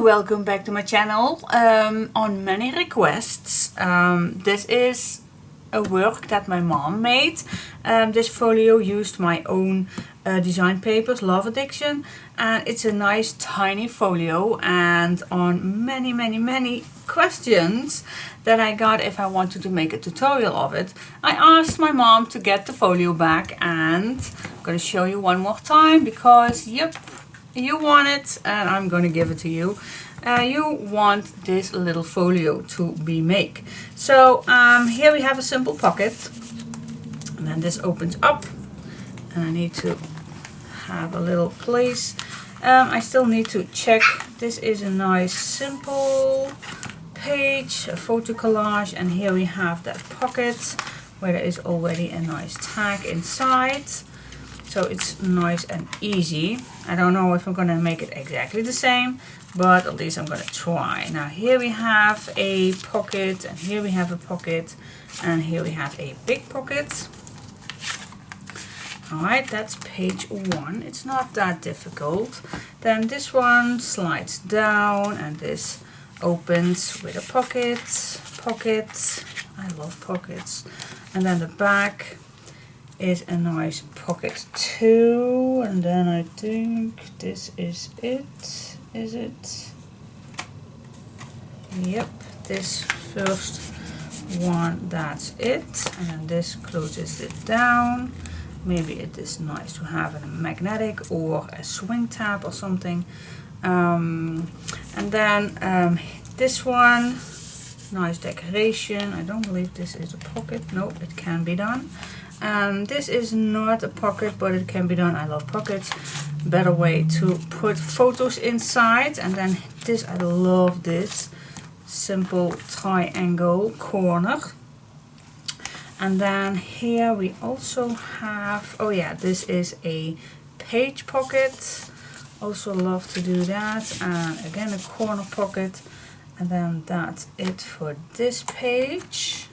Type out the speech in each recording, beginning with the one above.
welcome back to my channel. On many requests, this is a work that my mom made. This folio used my own design papers, Love Addiction, and it's a nice tiny folio. And on many questions that I got if I wanted to make a tutorial of it, I asked my mom to get the folio back, and I'm going to show you one more time because yep, you want it and I'm going to give it to you. You want this little folio to be made. So here we have a simple pocket, and then this opens up, and I need to have a little place. I still need to check. This is a nice simple page, a photo collage, and here we have that pocket where there is already a nice tag inside. So it's nice and easy. I don't know if I'm going to make it exactly the same, but at least I'm going to try. Now here we have a pocket, and here we have a pocket, and here we have a big pocket. Alright, that's page 1. It's not that difficult. Then this one slides down, and this opens with a pocket. I love pockets. And then the back is a nice pocket too, and then I think this is it. Is it? Yep, this first one, that's it. And then this closes it down. Maybe it is nice to have a magnetic or a swing tab or something. And then this one, nice decoration. I don't believe this is a pocket. No, it can be done. This is not a pocket, but it can be done. I love pockets. Better way to put photos inside. And then this, I love this simple triangle corner. And then here we also have, oh yeah, this is a page pocket. Also love to do that. And again, a corner pocket. And then that's it for this page.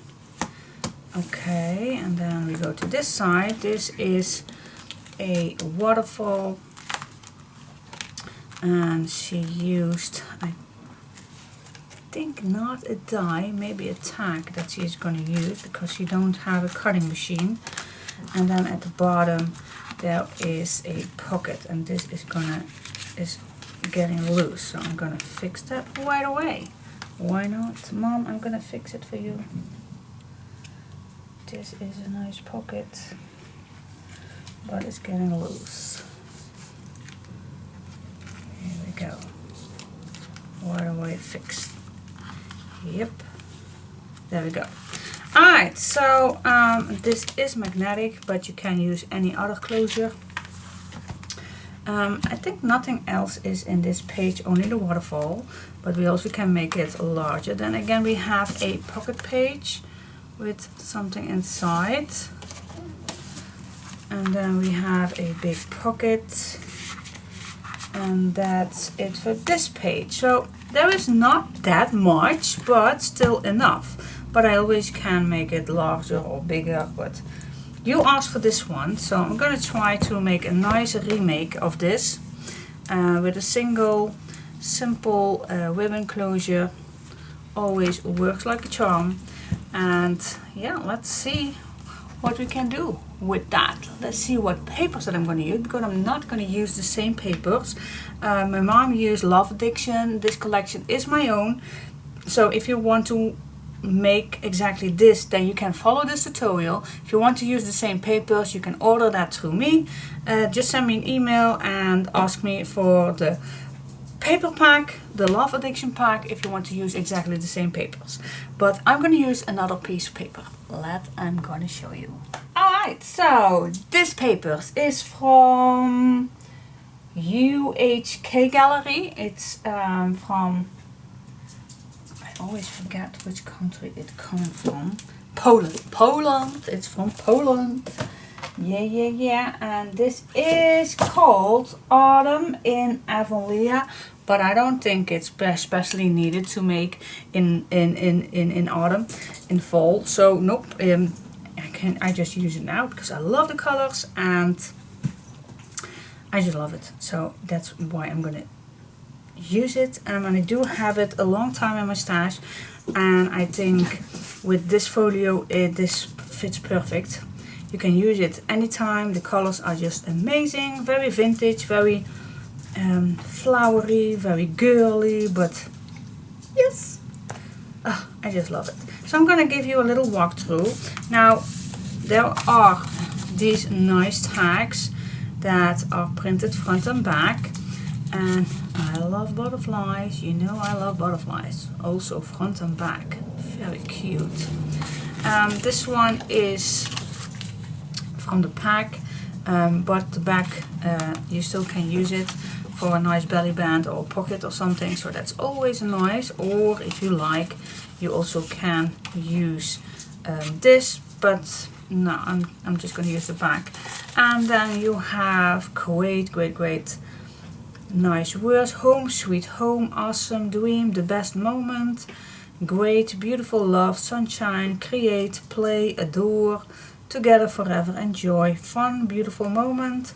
Okay, and then we go to this side. This is a waterfall, and she used, I think, not a die, maybe a tag that she's going to use because she don't have a cutting machine. And then at the bottom there is a pocket, and this is getting loose, so I'm gonna fix that right away. Why not, Mom? I'm gonna fix it for you. This is a nice pocket, but it's getting loose. Here we go. Right away fixed. Yep. There we go. Alright, so this is magnetic, but you can use any other closure. I think nothing else is in this page, only the waterfall, but we also can make it larger. Then again, we have a pocket page with something inside, and then we have a big pocket, and that's it for this page. So there is not that much, but still enough. But I always can make it larger or bigger, but you asked for this one, so I'm gonna try to make a nice remake of this with a single simple ribbon closure. Always works like a charm. And yeah, let's see what we can do with that. Let's see what papers that I'm going to use, because I'm not going to use the same papers. My mom used Love Addiction. This collection is my own. So if you want to make exactly this, then you can follow this tutorial. If you want to use the same papers, you can order that through me. Just send me an email and ask me for the paper pack, the Love Addiction pack, if you want to use exactly the same papers. But I'm going to use another piece of paper that I'm going to show you. Alright, so this paper is from UHK gallery. It's from, I always forget which country it comes from. Poland. It's from Poland. Yeah. And this is called Autumn in Avonlea, but I don't think it's especially needed to make in autumn, in fall. So nope, I just use it now because I love the colors and I just love it. So that's why I'm gonna use it, and I do have it a long time in my stash, and I think with this folio this fits perfect. You can use it anytime. The colors are just amazing, very vintage, very flowery, very girly, but yes, I just love it. So I'm gonna give you a little walkthrough. Now there are these nice tags that are printed front and back, and I love butterflies. You know I love butterflies. Also front and back, very cute. This one is from the pack, but the back you still can use it for a nice belly band or pocket or something, so that's always nice. Or if you like, you also can use this, but no, I'm just going to use the back. And then you have great nice words: home sweet home, awesome, dream, the best moment, great, beautiful, love, sunshine, create, play, adore, together forever, enjoy, fun, beautiful moment,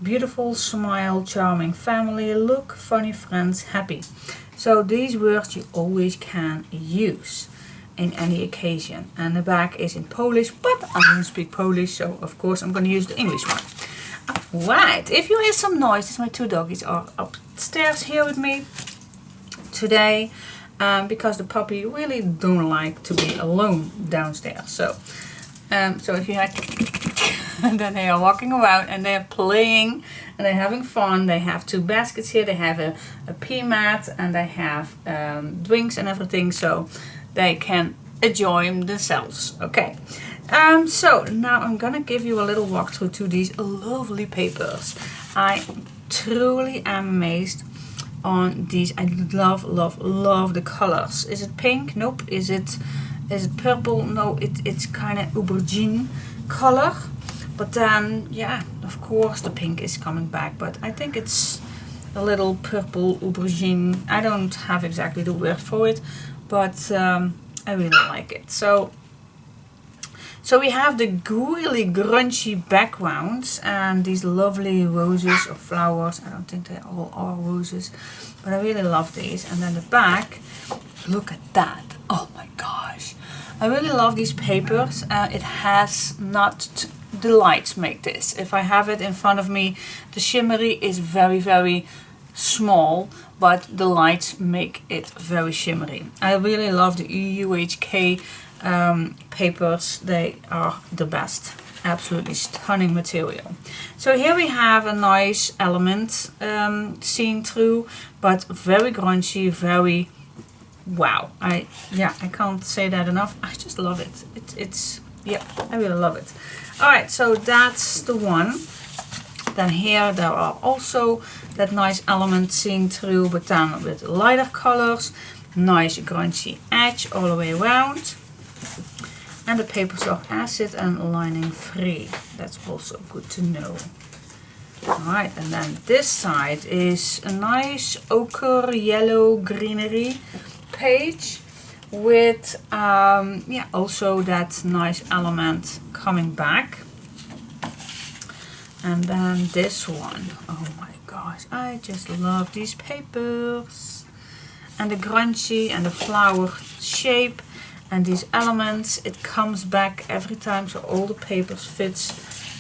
beautiful, smile, charming, family, look, funny, friends, happy. So these words you always can use in any occasion. And the back is in Polish, but I don't speak Polish, so of course I'm going to use the English one. Right, if you hear some noises, my two doggies are upstairs here with me today, because the puppy really don't like to be alone downstairs. So if you had then they are walking around and they're playing and they're having fun. They have two baskets here. They have a pee mat, and they have drinks and everything, so they can enjoy themselves. Okay, so now I'm gonna give you a little walkthrough to these lovely papers. I truly am amazed on these. I love the colors. Is it pink? Nope. Is it purple? No, it's kind of aubergine color. But then, yeah, of course the pink is coming back, but I think it's a little purple aubergine. I don't have exactly the word for it, but I really like it. So we have the really grungy backgrounds and these lovely roses or flowers. I don't think they all are roses, but I really love these. And then the back, look at that. Oh my gosh. I really love these papers. It has not... The lights make this. If I have it in front of me, the shimmery is very small, but the lights make it very shimmery. I really love the UHK papers. They are the best. Absolutely stunning material. So here we have a nice element seen through, but very grungy, very wow. I can't say that enough. I just love it. It's I really love it. Alright, so that's the one. Then here there are also that nice element seen through, but then with lighter colors. Nice grungy edge all the way around. And the papers are acid and lining free. That's also good to know. Alright, and then this side is a nice ochre yellow greenery page with also that nice element coming back. And then this one, oh my gosh, I just love these papers, and the grungy and the flower shape and these elements. It comes back every time, so all the papers fits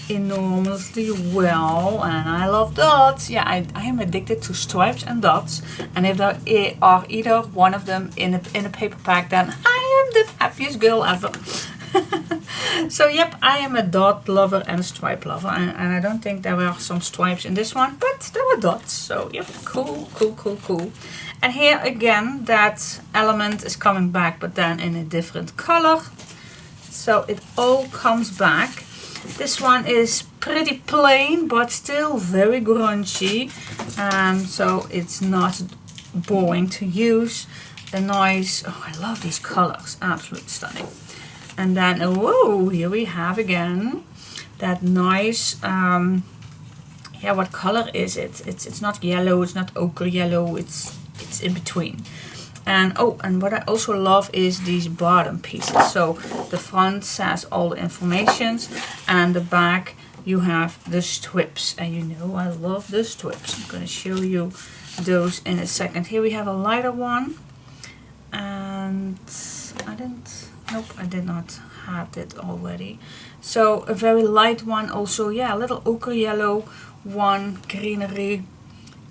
enormously well, and I love dots. Yeah, I am addicted to stripes and dots, and if there are either one of them in a paper pack, then I am the happiest girl ever. So yep, I am a dot lover and a stripe lover, and I don't think there were some stripes in this one, but there were dots. So yep, cool. And here again, that element is coming back, but then in a different color. So it all comes back. This one is pretty plain, but still very grungy, so it's not boring to use. A nice, oh, I love these colors, absolutely stunning. And then, whoa, here we have again that nice, what color is it? It's not yellow, it's not ochre yellow, it's in between. And and what I also love is these bottom pieces. So the front says all the information, and the back you have the strips. And you know I love the strips. I'm going to show you those in a second. Here we have a lighter one, and I did not have it already. So a very light one also, yeah, a little ochre yellow one, greenery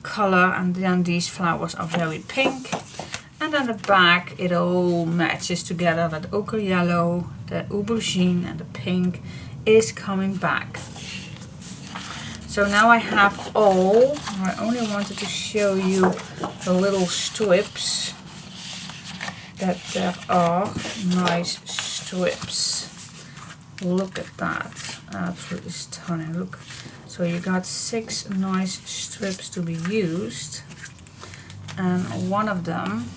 color, and then these flowers are very pink. And then the back, it all matches together. That ochre yellow, the aubergine, and the pink is coming back. So now I have all. I only wanted to show you the little strips, that there are nice strips. Look at that, absolutely stunning. Look, so you got 6 nice strips to be used, and one of them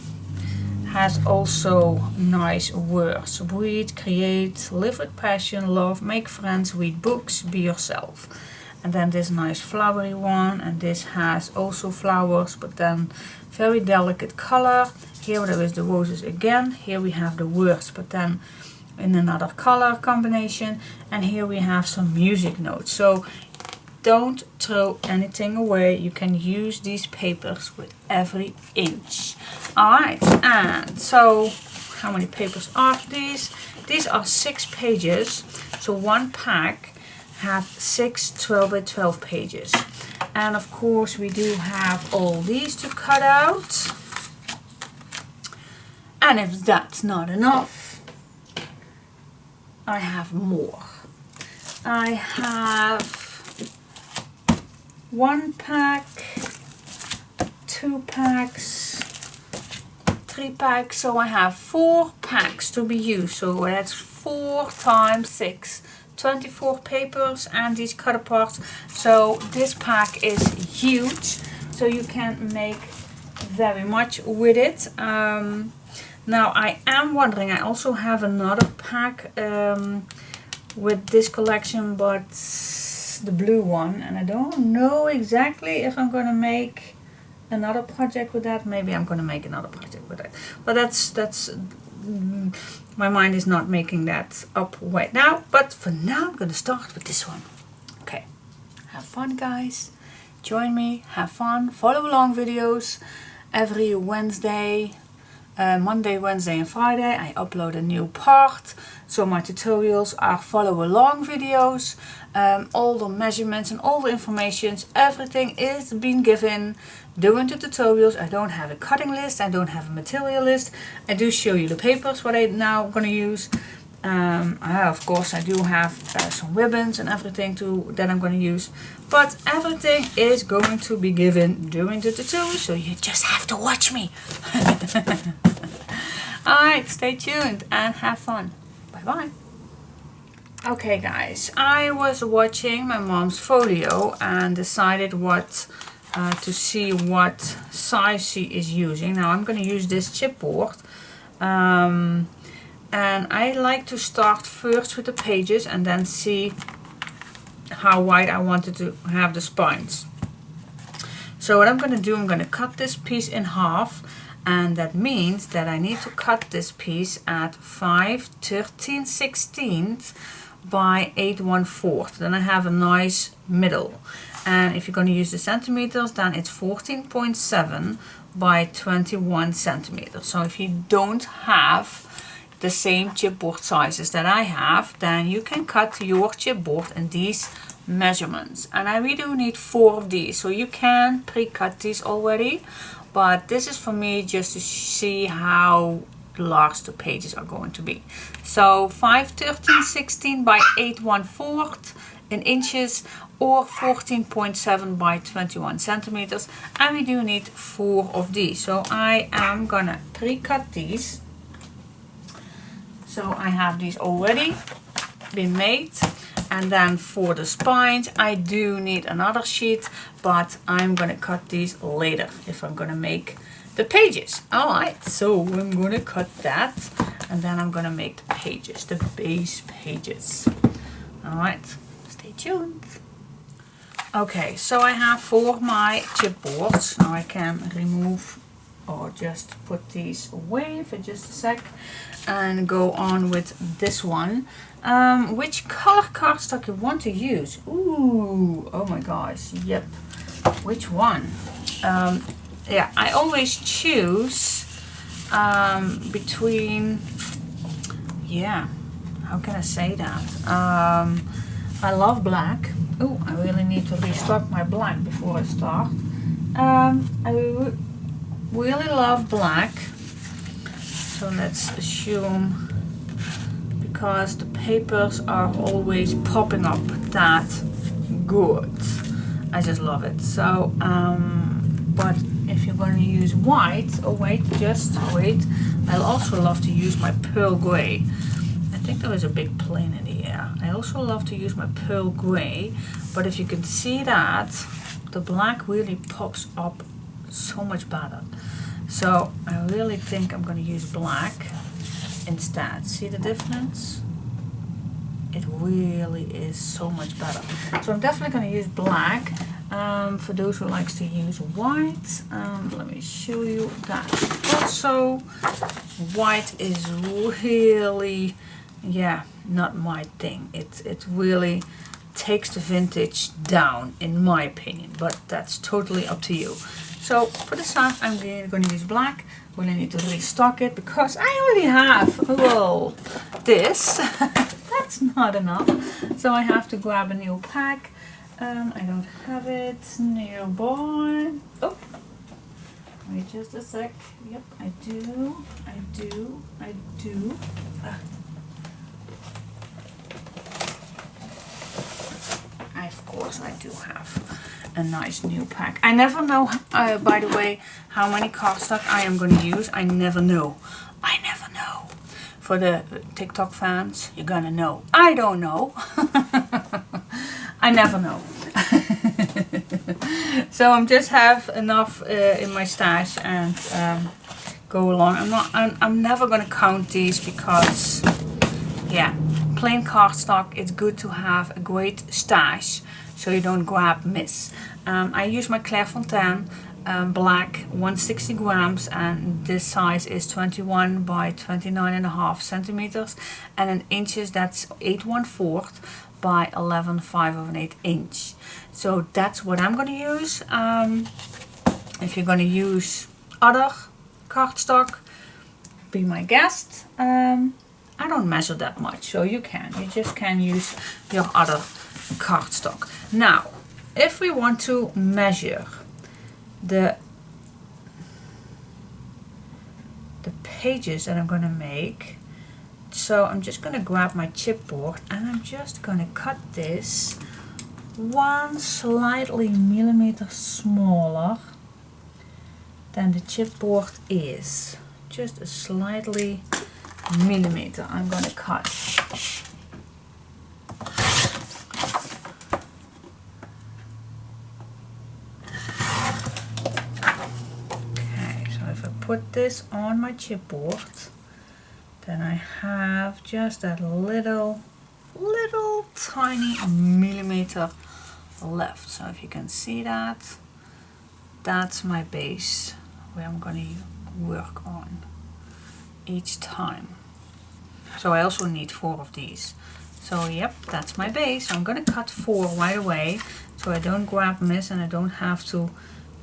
has also nice words: read, create, live with passion, love, make friends, read books, be yourself. And then this nice flowery one, and this has also flowers, but then very delicate color. Here there is the roses again. Here we have the words, but then in another color combination. And here we have some music notes. So don't throw anything away. You can use these papers with every inch. Alright, and so how many papers are these? These are 6 pages. So one pack have 6 12 by 12 pages. And of course we do have all these to cut out. And if that's not enough, I have more. I have 1 pack, 2 packs, 3 packs, so I have 4 packs to be used. So that's 4 times 6, 24 papers and these cut aparts. So this pack is huge, so you can make very much with it. Now I am wondering, I also have another pack with this collection, but the blue one, and I don't know exactly if I'm going to make another project with that. Maybe I'm going to make another project with that, but that's my mind is not making that up right now. But for now I'm going to start with this one. Okay, have fun guys, join me, have fun, follow along videos. Every Wednesday, Monday, Wednesday and Friday I upload a new part. So my tutorials are follow along videos. All the measurements and all the informations, everything is being given during the tutorials. I don't have a cutting list, I don't have a material list. I do show you the papers what I now going to use. Of course I do have some ribbons and everything that I'm going to use, but everything is going to be given during the tutorial, so you just have to watch me. Alright, stay tuned and have fun. Bye bye. Okay guys, I was watching my mom's Folio and decided to see what size she is using. Now I'm going to use this chipboard. And I like to start first with the pages and then see how wide I wanted to have the spines. So what I'm going to do, I'm going to cut this piece in half, and that means that I need to cut this piece at 5/13/16 by 8/1/4. Then I have a nice middle. And if you're going to use the centimeters, then it's 14.7 by 21 centimeters. So if you don't have the same chipboard sizes that I have, then you can cut your chipboard in these measurements. And we do need 4 of these, so you can pre-cut these already, but this is for me just to see how large the pages are going to be. So 5/13/16 by 8/1/4 in inches, or 14.7 by 21 centimeters, and we do need 4 of these. So I am gonna pre-cut these. So I have these already been made, and then for the spines I do need another sheet, but I'm gonna cut these later if I'm gonna make the pages. Alright, so I'm gonna cut that, and then I'm gonna make the pages, the base pages. Alright, stay tuned. Okay, so I have for my chipboards, now I can remove or just put these away for just a sec and go on with this one. Which color cardstock you want to use? Ooh, oh my gosh, yep. Which one? yeah, I always choose between, yeah, how can I say that? I love black. Oh, I really need to restock my black before I start. I really love black. So let's assume, because the papers are always popping up that good. I just love it. So, but if you're going to use white, oh wait, just wait. I'll also love to use my pearl gray. I think there was a big plane in the air. I also love to use my pearl gray, but if you can see that, the black really pops up so much better. So I really think I'm going to use black instead. See the difference? It really is so much better. So I'm definitely going to use black. For those who likes to use white, let me show you that also. White is really, yeah, not my thing. It really takes the vintage down, in my opinion, but that's totally up to you. So for this time, I'm going to use black. Well, I need to restock it because I only have, well, this. That's not enough. So I have to grab a new pack. I don't have it nearby. Oh, wait just a sec. Yep, I do. Of course I do have a nice new pack. I never know, by the way, how many cardstock I am going to use. I never know. For the TikTok fans, you're gonna know. I don't know. I never know. So I'm just have enough in my stash and go along. I'm never gonna count these because, yeah, plain cardstock. It's good to have a great stash so you don't grab miss. I use my Clairefontaine black 160 grams, and this size is 21 by 29.5 centimeters, and in inches that's 8/1/4 by 11/5 inch. So that's what I'm going to use. If you're going to use other cardstock, be my guest. I don't measure that much, so you just can use your other cardstock. Now, if we want to measure the pages that I'm going to make, so I'm just going to grab my chipboard and I'm just going to cut this 1 slightly millimeter smaller than the chipboard is. Just a slightly millimeter I'm going to cut. Put this on my chipboard, then I have just that little tiny millimeter left. So if you can see that, that's my base where I'm going to work on each time. So I also need 4 of these. So yep, that's my base. So I'm going to cut 4 right away so I don't grab miss and I don't have to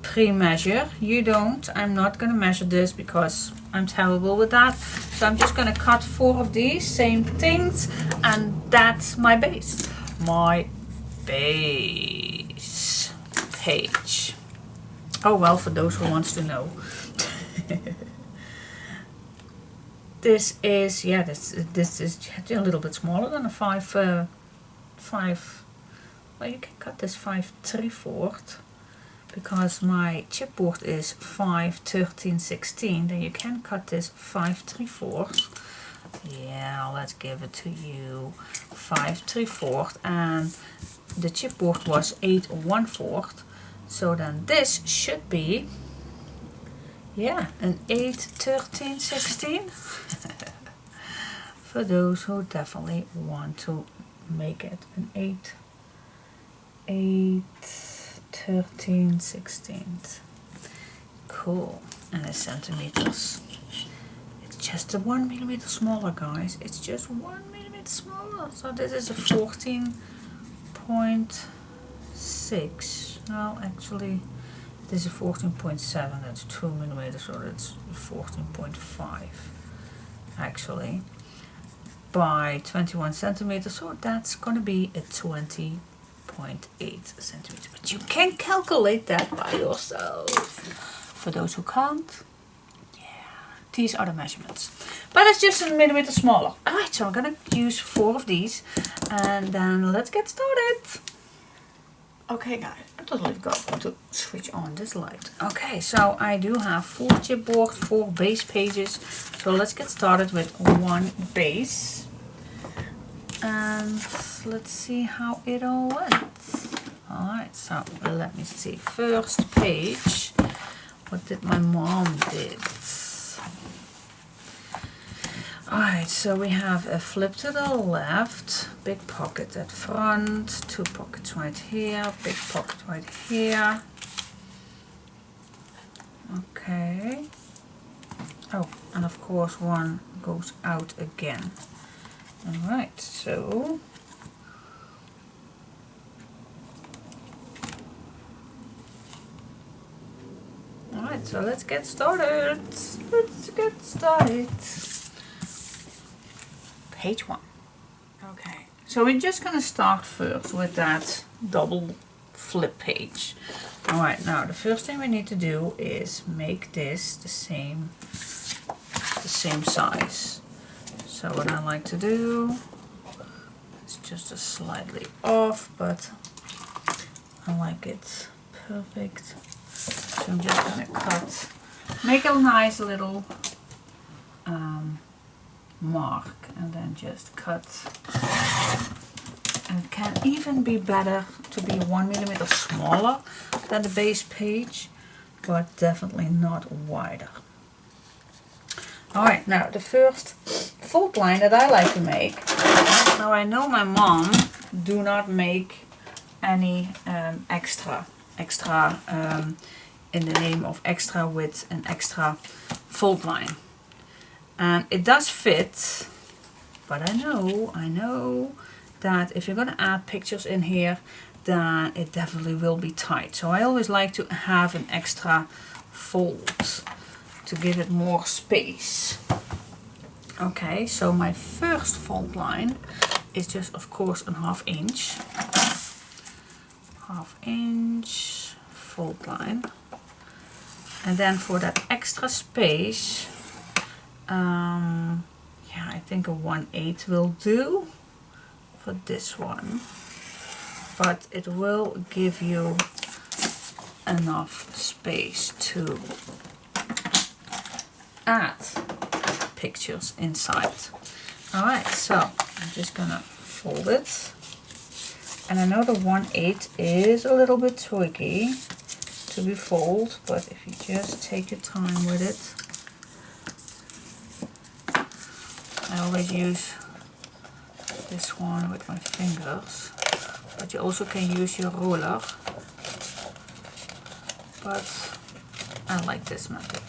pre-measure. You don't. I'm not going to measure this because I'm terrible with that. So I'm just going to cut 4 of these same things, and that's my base. My base page. Oh well, for those who wants to know. This is, yeah, this is a little bit smaller than a 5 well, you can cut this 5/3/4 because my chipboard is 5/13/16. Then you can cut this 5/3/4. Yeah, let's give it to you 5/3/4, and the chipboard was 8/1/4. So then this should be, yeah, an 8/13/16. For those who definitely want to make it an 8/13/16. Cool. And in centimeters, it's just a 1 millimeter smaller, guys. It's just 1 millimeter smaller. So this is a 14.6. Well, actually This is 14.7, that's 2 millimeters, so that's 14.5 actually, by 21 centimeters, so that's gonna be a 20.8 centimeters. But you can calculate that by yourself. For those who can't, these are the measurements. But it's just a millimeter smaller. Alright, so I'm gonna use 4 of these and then let's get started. Okay guys, I totally forgot to switch on this light. Okay, so I do have 4 chipboard, 4 base pages. So let's get started with 1 base. And let's see how it all went. Alright, so let me see. First page, what did my mom did? Alright, so we have a flip to the left, big pocket at front, 2 pockets right here, big pocket right here. Okay. Oh, and of course one goes out again. Alright, so alright, so let's get started. Let's get started. Page 1. Okay, so we're just gonna start first with that double flip page. Alright, now the first thing we need to do is make this the same size. So what I like to do is just a slightly off, but I like it perfect. So I'm just gonna cut, make a nice little mark and then just cut. And it can even be better to be 1 millimeter smaller than the base page, but definitely not wider. Alright, now the first fold line that I like to make. Now I know my mom do not make any extra in the name of extra with an extra fold line. And it does fit, but I know that if you're going to add pictures in here, then it definitely will be tight. So I always like to have an extra fold to give it more space. Okay, so my first fold line is just, of course, a 1/2 inch. 1/2 inch fold line. And then for that extra space, yeah, I think a 1/8 will do for this one, but it will give you enough space to add pictures inside. Alright, so I'm just gonna fold it, and I know the 1/8 is a little bit tricky to be folded, but if you just take your time with it, I always use this one with my fingers, but you also can use your ruler, but I like this method.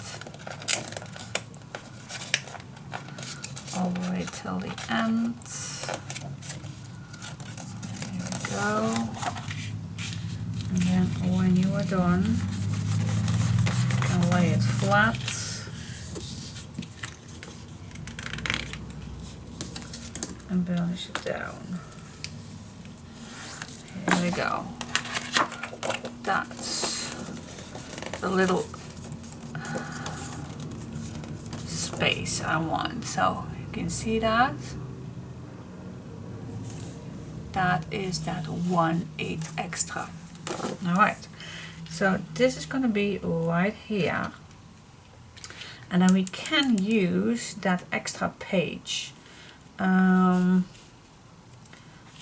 All the way till the end. There we go. And then when you are done, you can lay it flat. And burnish it down. Here we go. That's the little space I want. So you can see that. That is that 1/8 extra. Alright. So this is going to be right here. And then we can use that extra page.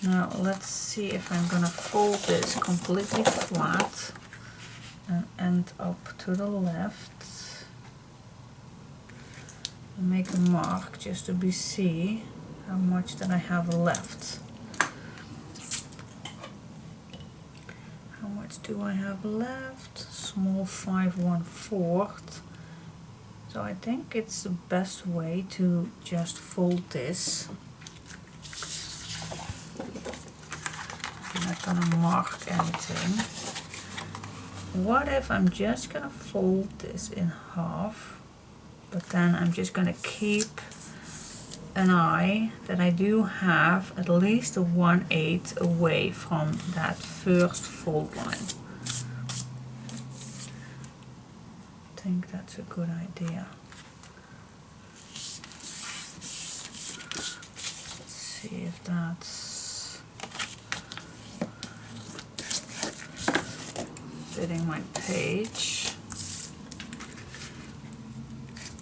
Now let's see if I'm gonna fold this completely flat and end up to the left. Make a mark just to see how much that I have left. How much do I have left? Small 5/1/4. So I think it's the best way to just fold this. I'm not gonna mark anything. what if I'm just gonna fold this in half, but then I'm just gonna keep an eye that I do have at least a 1/8 away from that first fold line. I think that's a good idea. Let's see if that's fitting my page.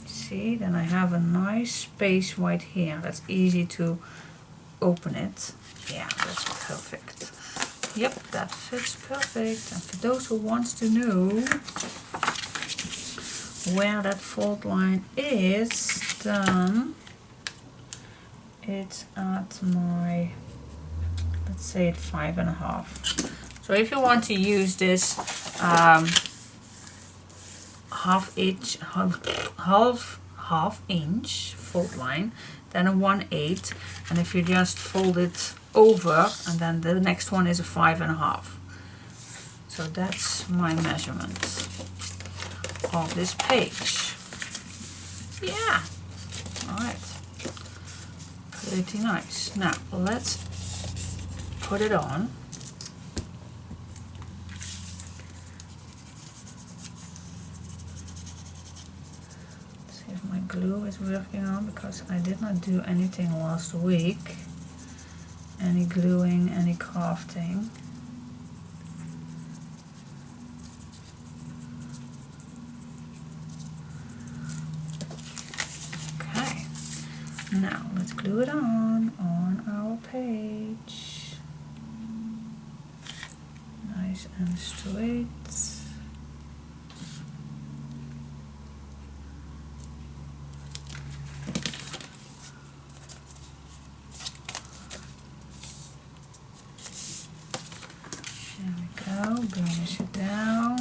See, then I have a nice space right here. That's easy to open it. Yeah, that's perfect. Yep, that fits perfect. And for those who wants to know where that fold line is, then it's at my, let's say at 5.5. So if you want to use this half inch fold line, then a 1/8, and if you just fold it over, and then the next one is a 5.5. So that's my measurement of this page. Yeah, all right, pretty nice. Now let's put it on. See if my glue is working on, because I did not do anything last week. Any gluing, any crafting. Now let's glue it on our page. Nice and straight. There we go, burnish it down.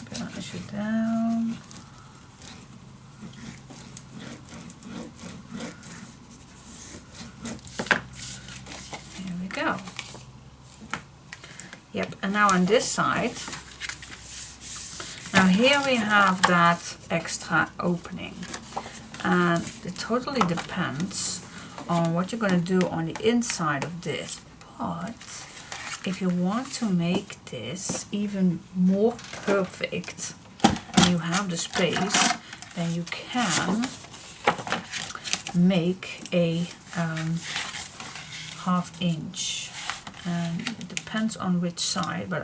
Burnish it down. There we go. Yep, and now on this side, now here we have that extra opening, and it totally depends on what you're going to do on the inside of this. But if you want to make this even more perfect and you have the space, then you can make a 1/2 inch, and it depends on which side, but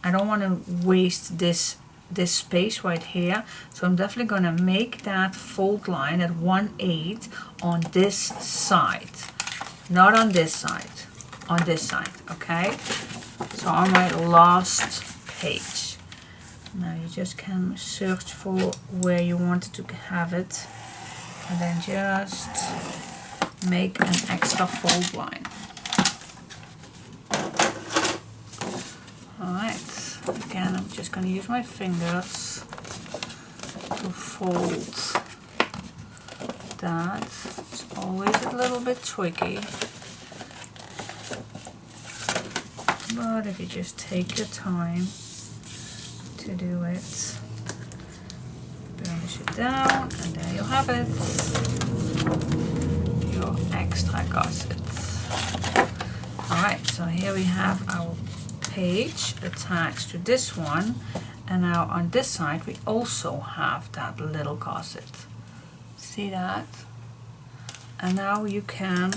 I don't want to waste this space right here, so I'm definitely gonna make that fold line at 1/8 on this side, not on this side, on this side, okay? So on my last page. Now you just can search for where you wanted to have it, and then just make an extra fold line. Alright, again I'm just going to use my fingers to fold that. It's always a little bit tricky, but if you just take your time to do it, burnish it down, and there you have it, your extra gusset. Alright, so here we have our page attached to this one, and now on this side we also have that little gusset. See that? And now you can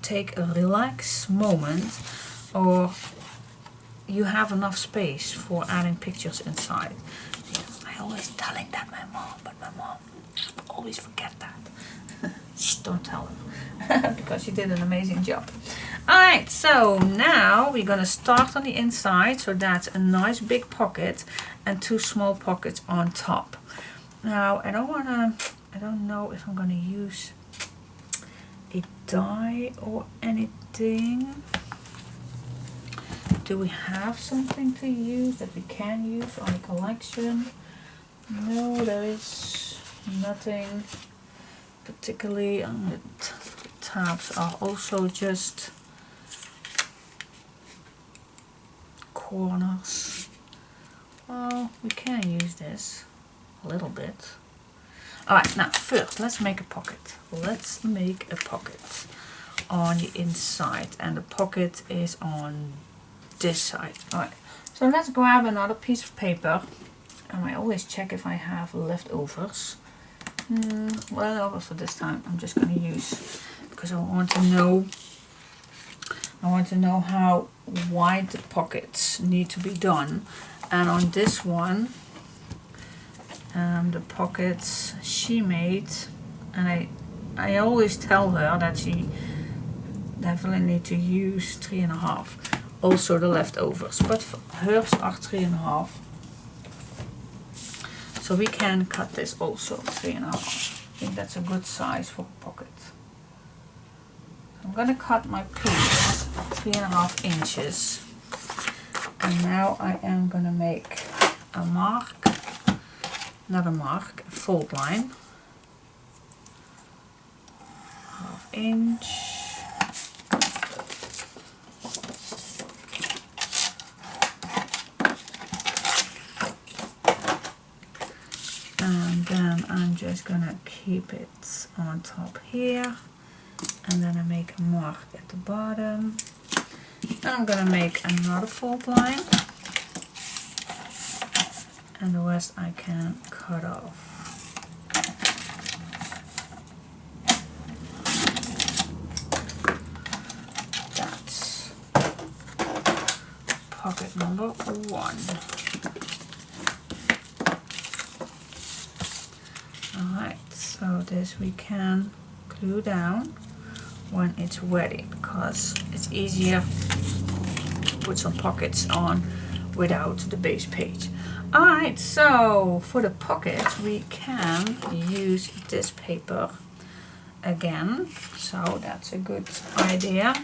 take a relaxed moment, or you have enough space for adding pictures inside. I always telling that my mom, but my mom always forget that. Shh, don't tell her, because she did an amazing job. Alright, so now we're gonna start on the inside, so that's a nice big pocket and 2 small pockets on top. Now I don't know if I'm gonna use a die or anything. Do we have something to use that we can use on the collection? No, there is nothing particularly on it. tabs are also just corners. Well, we can use this a little bit. Alright, now first let's make a pocket. Let's make a pocket on the inside, and the pocket is on this side. Alright, so let's grab another piece of paper, and I always check if I have leftovers. Well, also this time I'm just going to use, because I want to know how wide the pockets need to be done. And on this one, the pockets she made, and I always tell her that she definitely need to use 3.5. Also the leftovers, but hers are 3.5. So we can cut this also 3.5. I think that's a good size for a pocket. I'm gonna cut my piece 3.5 inches. And now I am gonna make a mark, not a mark, a fold line. 1/2 inch. And then I'm just gonna keep it on top here. And then I make a mark at the bottom. And I'm gonna make another fold line. And the rest I can cut off. That's pocket number 1. Alright, so this we can glue down when it's ready, because it's easier to put some pockets on without the base page. Alright, so for the pocket we can use this paper again, so that's a good idea.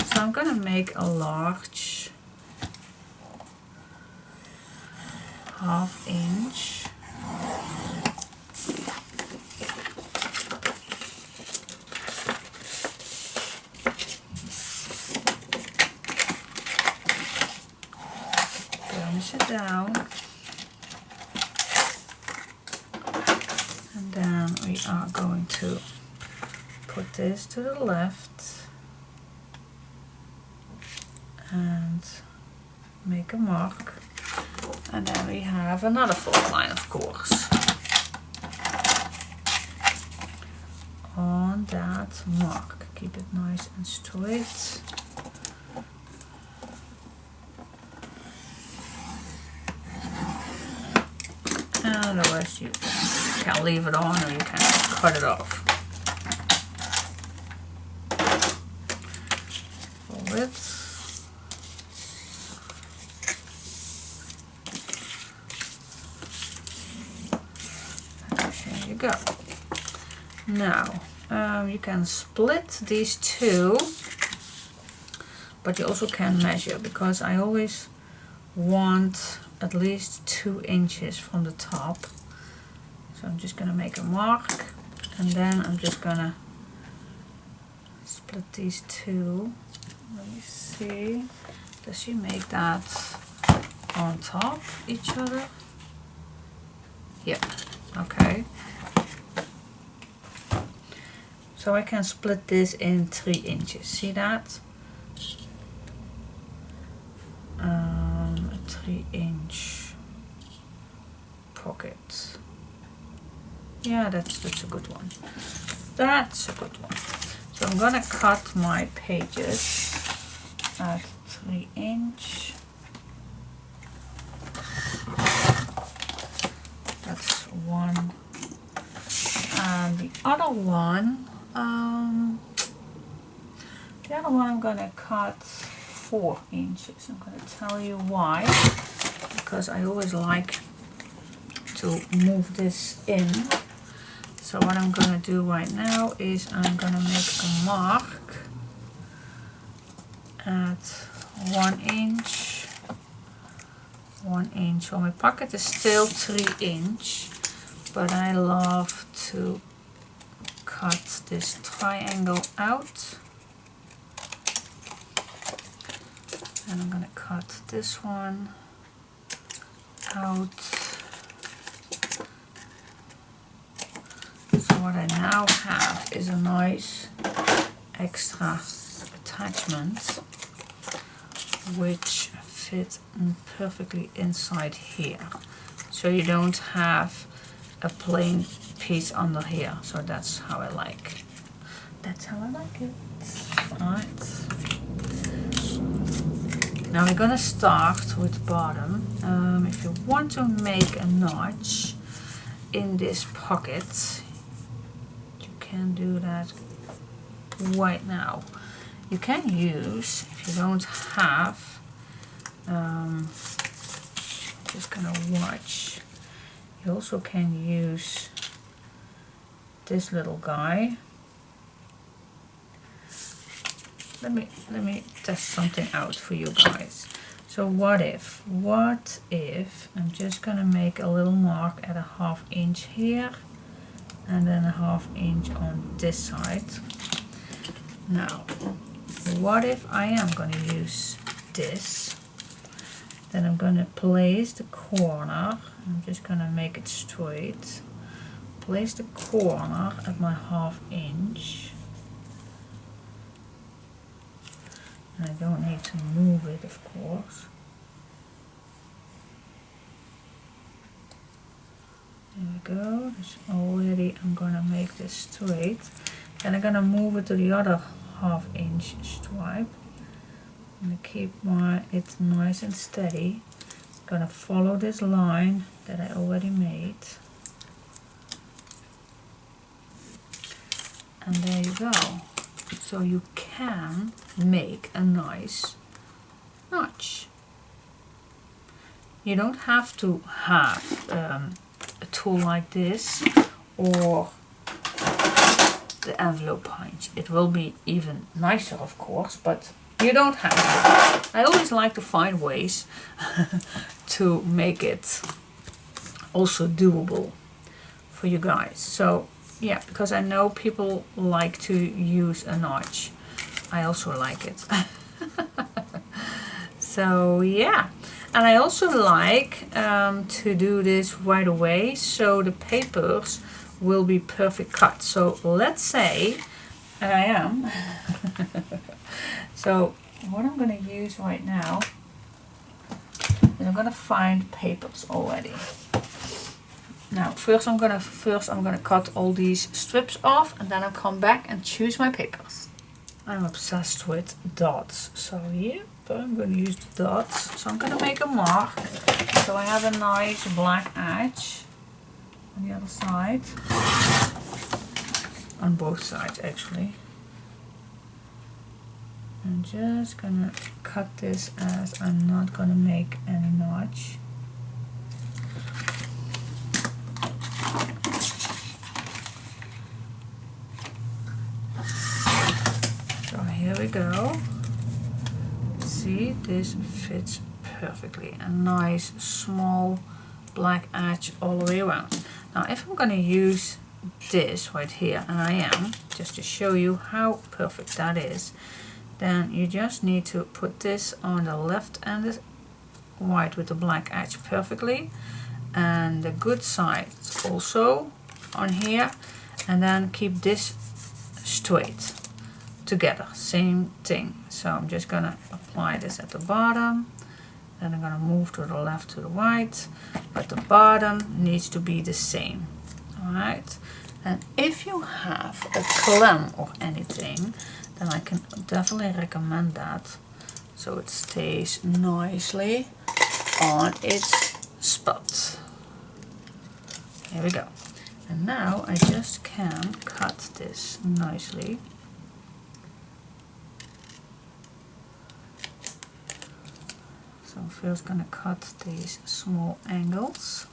So I'm gonna make a large 1/2 inch. It down, and then we are going to put this to the left and make a mark, and then we have another fold line, of course, on that mark. Keep it nice and straight. And the rest you can leave it on, or you can cut it off. Fold it. There you go. Now, you can split these two, but you also can measure, because I always want at least 2 inches from the top. So I'm just gonna make a mark, and then I'm just gonna split these two. Let me see, does she make that on top each other? Yeah, okay. So I can split this in 3 inches, see that? A 3-inch pocket. Yeah, that's a good one. That's a good one. So I'm gonna cut my pages at 3 inch. That's one. And the other one, I'm gonna cut 4 inches. I'm gonna tell you why, because I always like to move this in. So what I'm gonna do right now is I'm gonna make a mark at 1 inch, 1 inch. So my pocket is still 3 inch, but I love to cut this triangle out. And I'm gonna cut this one out. So what I now have is a nice extra attachment which fit perfectly inside here. So you don't have a plain piece under here. So that's how I like. That's how I like it. Alright. Now we're gonna start with the bottom. If you want to make a notch in this pocket, you can do that right now. You can use, if you don't have, just gonna watch. You also can use this little guy. Let me test something out for you guys. So what if I'm just gonna make a little mark at a 1/2 inch here and then a 1/2 inch on this side. Now, what if I am gonna use this? Then I'm gonna place the corner. I'm just gonna make it straight. Place the corner at my 1/2 inch. I don't need to move it, of course. There we go. This already, I'm gonna make this straight. Then I'm gonna move it to the other 1/2 inch stripe. I'm gonna keep it nice and steady. I'm gonna follow this line that I already made. And there you go. So you can make a nice notch. You don't have to have a tool like this or the envelope punch. It will be even nicer, of course, but you don't have to. I always like to find ways to make it also doable for you guys. So yeah, because I know people like to use a notch. I also like it. So yeah, and I also like to do this right away so the papers will be perfect cut. So let's say, and I am. So what I'm going to use right now is I'm going to find papers already. Now first I'm gonna cut all these strips off, and then I'll come back and choose my papers. I'm obsessed with dots, so yeah, I'm gonna use the dots. So I'm gonna make a mark. So I have a nice black edge on the other side, on both sides actually. I'm just gonna cut this as I'm not gonna make any notch. Here we go. See, this fits perfectly. A nice small black edge all the way around. Now if I'm going to use this right here, and I am, just to show you how perfect that is, then you just need to put this on the left and the right with the black edge perfectly, and the good side also on here, and then keep this straight together, same thing. So I'm just gonna apply this at the bottom, then I'm gonna move to the left to the right, but the bottom needs to be the same. Alright, and if you have a clamp or anything, then I can definitely recommend that, so it stays nicely on its spot. Here we go. And now I just can cut this nicely. So I'm first gonna cut these small angles,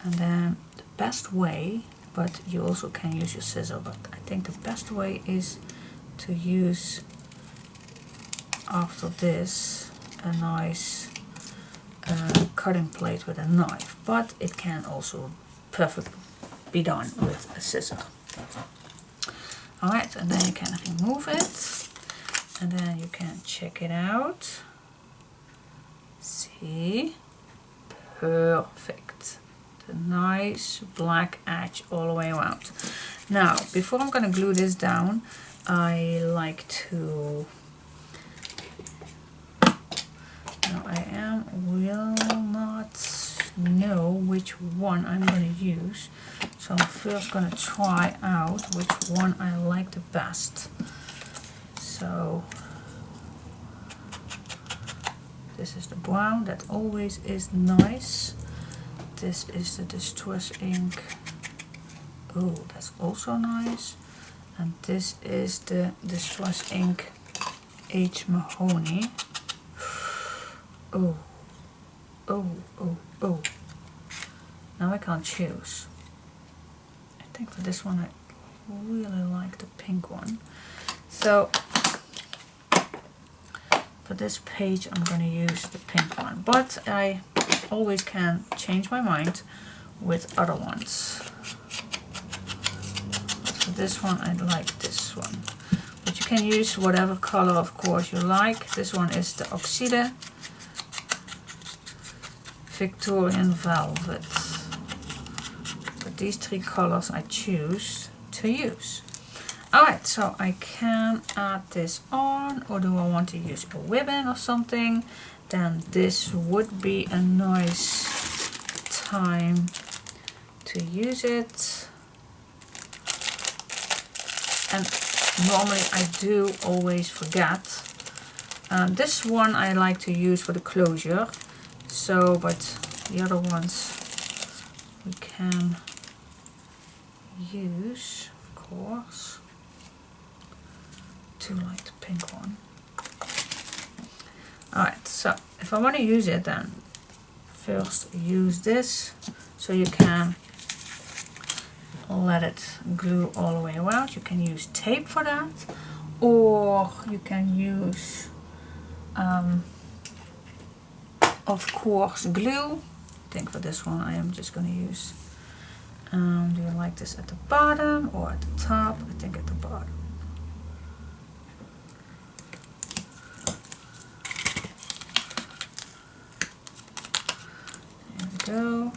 and then the best way, but you also can use your scissor, but I think the best way is to use, after this, a nice cutting plate with a knife, but it can also perfectly be done with a scissor. Alright, and then you can remove it. And then you can check it out. See? Perfect. The nice black edge all the way around. Now, before I'm going to glue this down, I like to... Now I will not know which one I'm going to use. So I'm first going to try out which one I like the best. So this is the brown, that always is nice. This is the distress ink. Oh, that's also nice. And this is the distress ink H Mahoney. Oh, oh, oh, oh. Now I can't choose. I think for this one I really like the pink one. So for this page I'm going to use the pink one, but I always can change my mind with other ones. For this one I like this one, but you can use whatever color of course you like. This one is the Oxide Victorian Velvet. But these three colors I choose to use. Alright, so I can add this on, or do I want to use a ribbon or something? Then this would be a nice time to use it. And normally I do always forget. This one I like to use for the closure. So, but the other ones we can use, of course. Too like the pink one. Alright, so if I want to use it, then first use this so you can let it glue all the way around. You can use tape for that, or you can use of course glue. I think for this one I am just going to use do you like this at the bottom or at the top? I think at the bottom. There we go.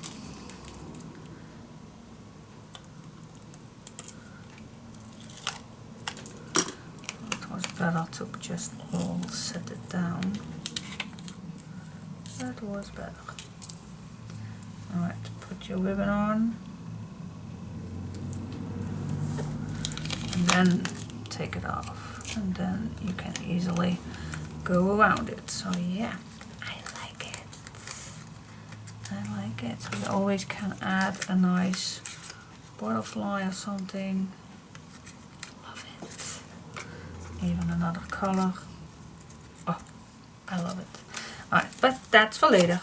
It was better to just all set it down. That was better. Alright, put your ribbon on. And then take it off. And then you can easily go around it. So yeah, I like it. I like it. So you always can add a nice butterfly or something. Love it. Even another color. Oh, I love it. Alright, but that's for later.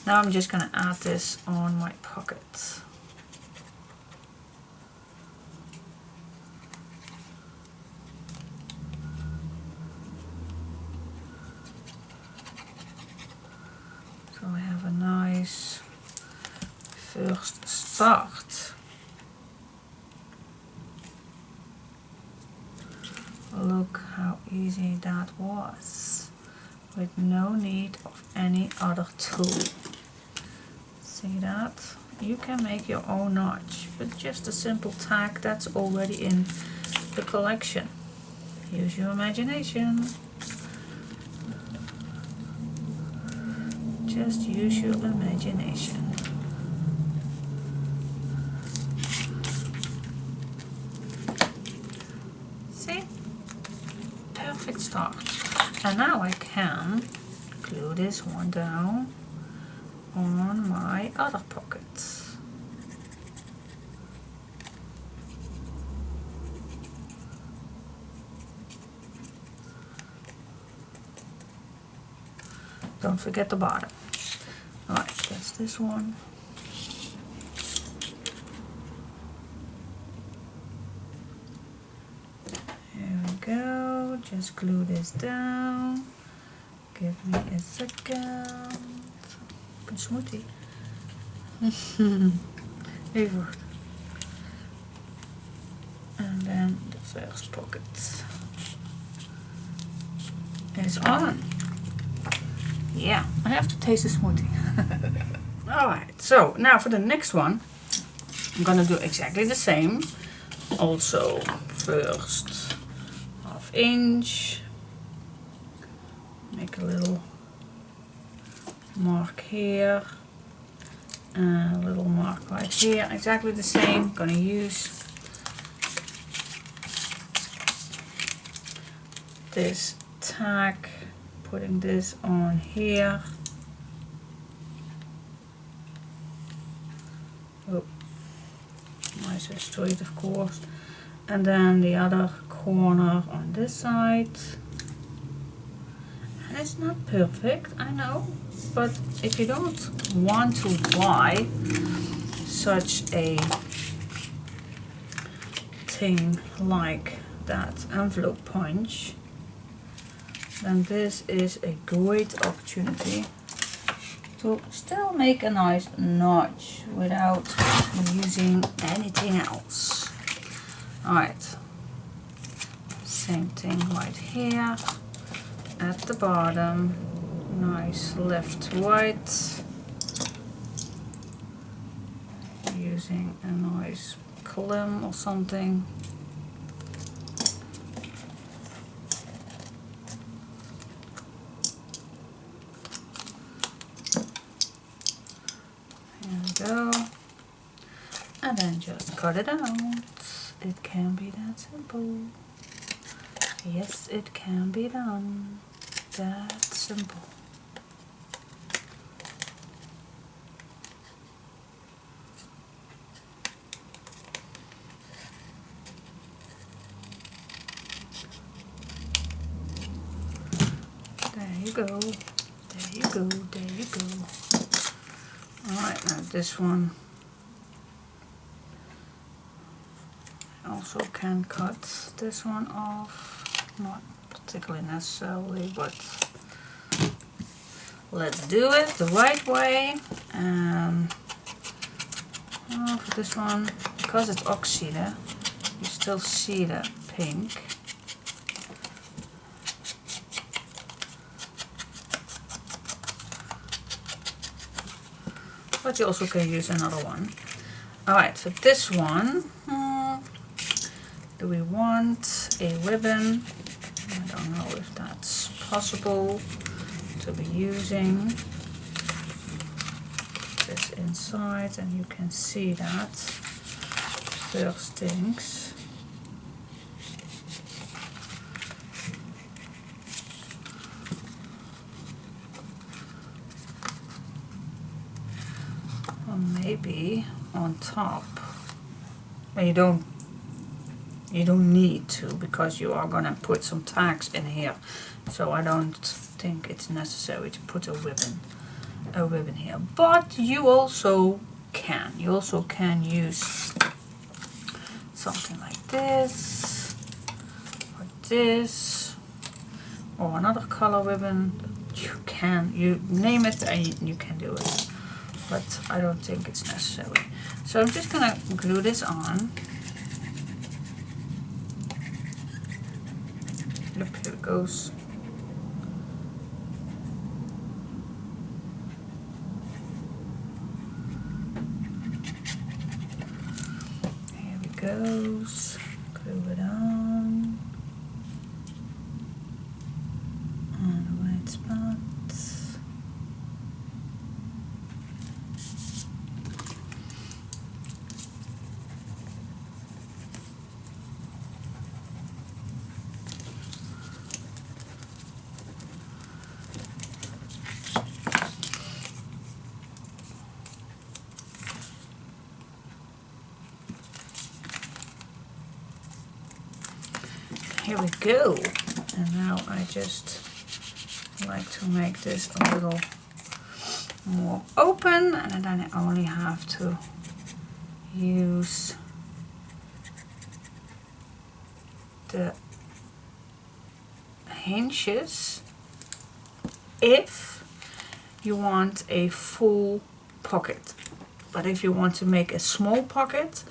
Now I'm just going to add this on my pocket. So I have a nice first start. Look how easy that was, with no need of any other tool. See that? You can make your own notch with just a simple tag that's already in the collection. Use your imagination. Just use your imagination. See? Perfect start. And now I can glue this one down on my other pockets. Don't forget the bottom. Alright, that's this one. There we go. Just glue this down. Give me a second. Een smoothie. Even. And then the first pocket is on. Yeah, I have to taste the smoothie. Alright, so now for the next one, I'm gonna do exactly the same. Also, first ½ inch, make a little mark here, and a little mark right here, exactly the same. Gonna use this tag, putting this on here. Oh, nice and straight, of course. And then the other corner on this side. And it's not perfect, I know, but if you don't want to buy such a thing like that envelope punch, then this is a great opportunity to still make a nice notch without using anything else. Alright, same thing right here at the bottom, nice left right, using a nice clamp or something. Go, and then just cut it out. It can be that simple. Yes, it can be done. That simple. There you go. There you go. There you go. Alright, now this one I also can cut this one off, not particularly necessarily, but let's do it the right way. And for this one, because it's oxide, you still see the pink. But you also can use another one. Alright, so this one, do we want a ribbon? I don't know if that's possible to be using. This inside, and you can see that first things. Or maybe on top. Well, you don't need to, because you are gonna put some tags in here, so I don't think it's necessary to put a ribbon here. But you also can use something like this or this or another color ribbon. You name it and you can do it, but I don't think it's necessary. So I'm just gonna glue this on. Look, here it goes. Here it goes. Glue it on. On the right spot. Here we go. And now I just like to make this a little more open, and then I only have to use the hinges if you want a full pocket. But if you want to make a small pocket,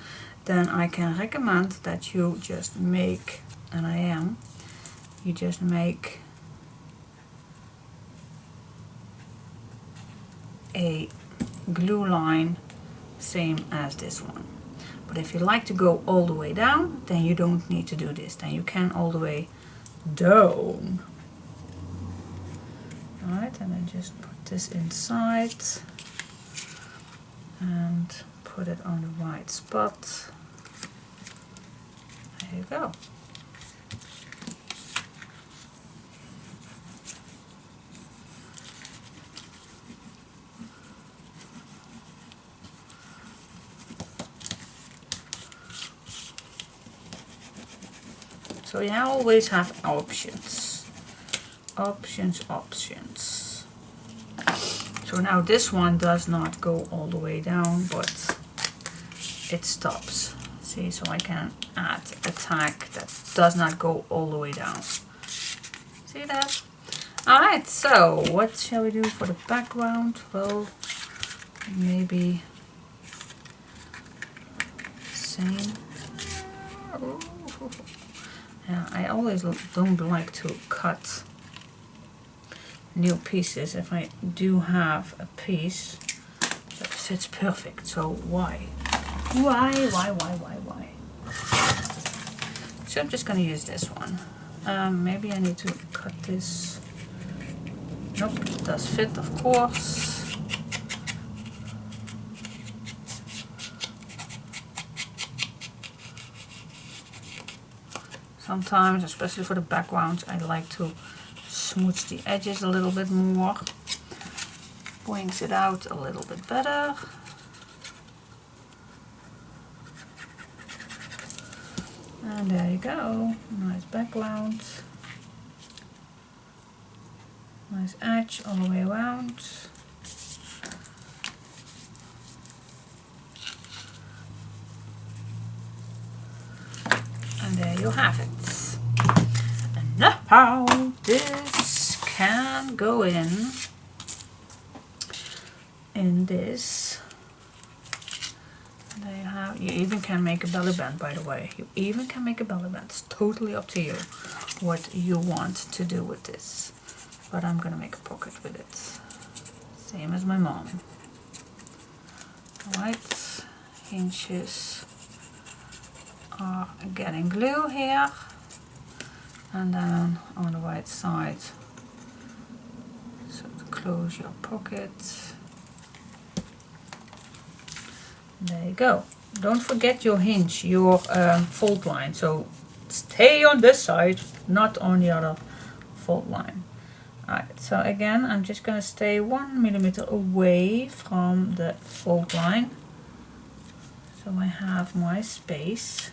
then I can recommend that you just make, and I am, you just make a glue line same as this one. But if you like to go all the way down, then you don't need to do this. Then you can all the way down. Alright, and then just put this inside and put it on the right spot. There you go. So you always have options. Options. So now this one does not go all the way down, but it stops. See, so I can add a tag that does not go all the way down. See that? Alright, so what shall we do for the background? Well, maybe same. Yeah, I always don't like to cut new pieces if I do have a piece that fits perfect. So why? So I'm just gonna use this one. Maybe I need to cut this. Nope, it does fit, of course. Sometimes, especially for the backgrounds, I like to smooth the edges a little bit more. Brings it out a little bit better. And there you go. Nice background. Nice edge all the way around. And there you have it. And now this can go in this. And there you have. You even can make a belly band, by the way. You even can make a belly band. It's totally up to you what you want to do with this. But I'm gonna make a pocket with it. Same as my mom. Alright, hinges are getting glue here, and then on the right side, so to close your pocket. There you go. Don't forget your hinge, your fold line, so stay on this side, not on the other fold line. Alright, so again I'm just going to stay 1 millimeter away from the fold line, so I have my space.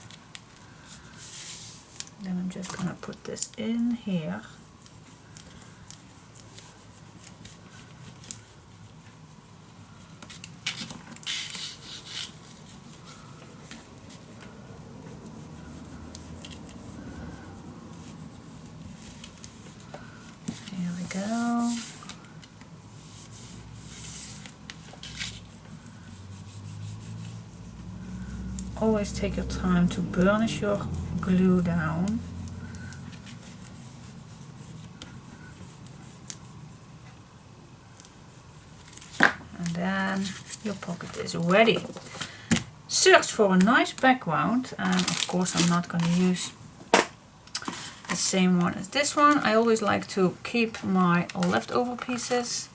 Then I'm just going to put this in here. Here we go. Always take your time to burnish your glue down. And then your pocket is ready. Search for a nice background, and of course I'm not going to use the same one as this one. I always like to keep my leftover pieces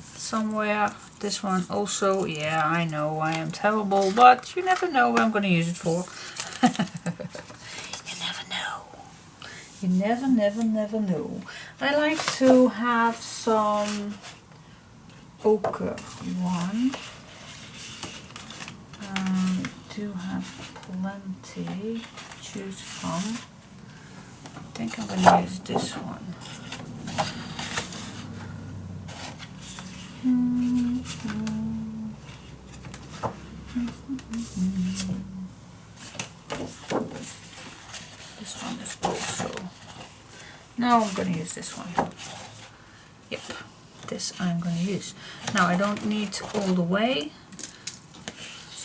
somewhere. This one also, yeah, I know I am terrible, but you never know what I'm going to use it for. You never know. You never know. I like to have some ochre one. Do have plenty to choose from. I think I'm going to use this one. This one is also. Now I'm going to use this one. Yep, this I'm going to use. Now I don't need all the way,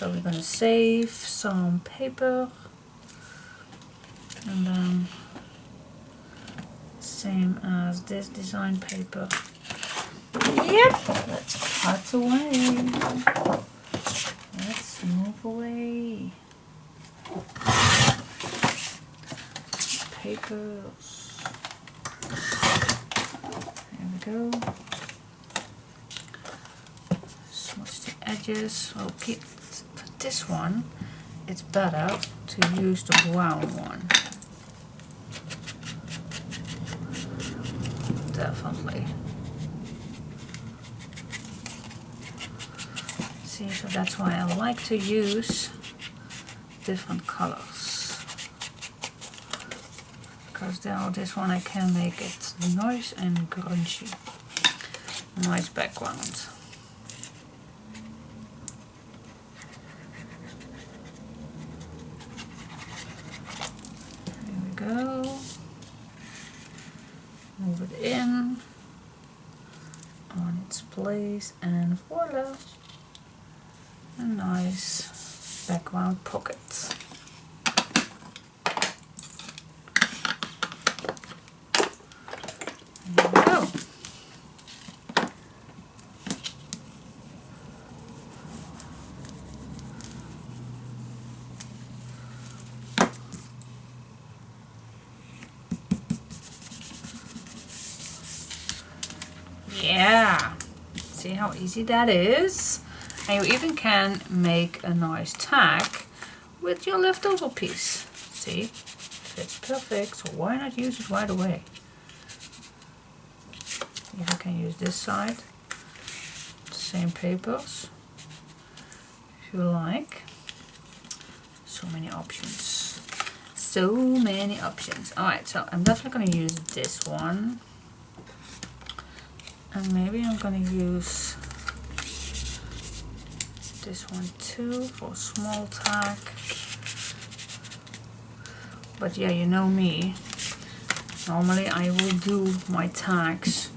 So we're gonna save some paper, and then same as this design paper. Yep, let's cut away. Let's move away. Papers. There we go. Smudge the edges. Okay, for this one, it's better to use the brown one. Definitely. See, so that's why I like to use different colors. Because now this one I can make it nice and grungy. Nice background. There we go. Move it in on its place, and voila, a nice background pocket. There we go. Yeah, see how easy that is? And you even can make a nice tag with your leftover piece. See, fits perfect, so why not use it right away? You can use this side, same papers, if you like. So many options. So many options. Alright, so I'm definitely going to use this one. And maybe I'm going to use this one too for a small tag. But yeah, you know me. Normally I will do my tags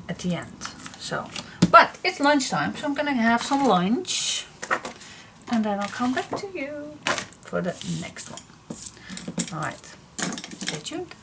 at the end. So, but it's lunchtime, so I'm going to have some lunch. And then I'll come back to you for the next one. Alright, stay tuned.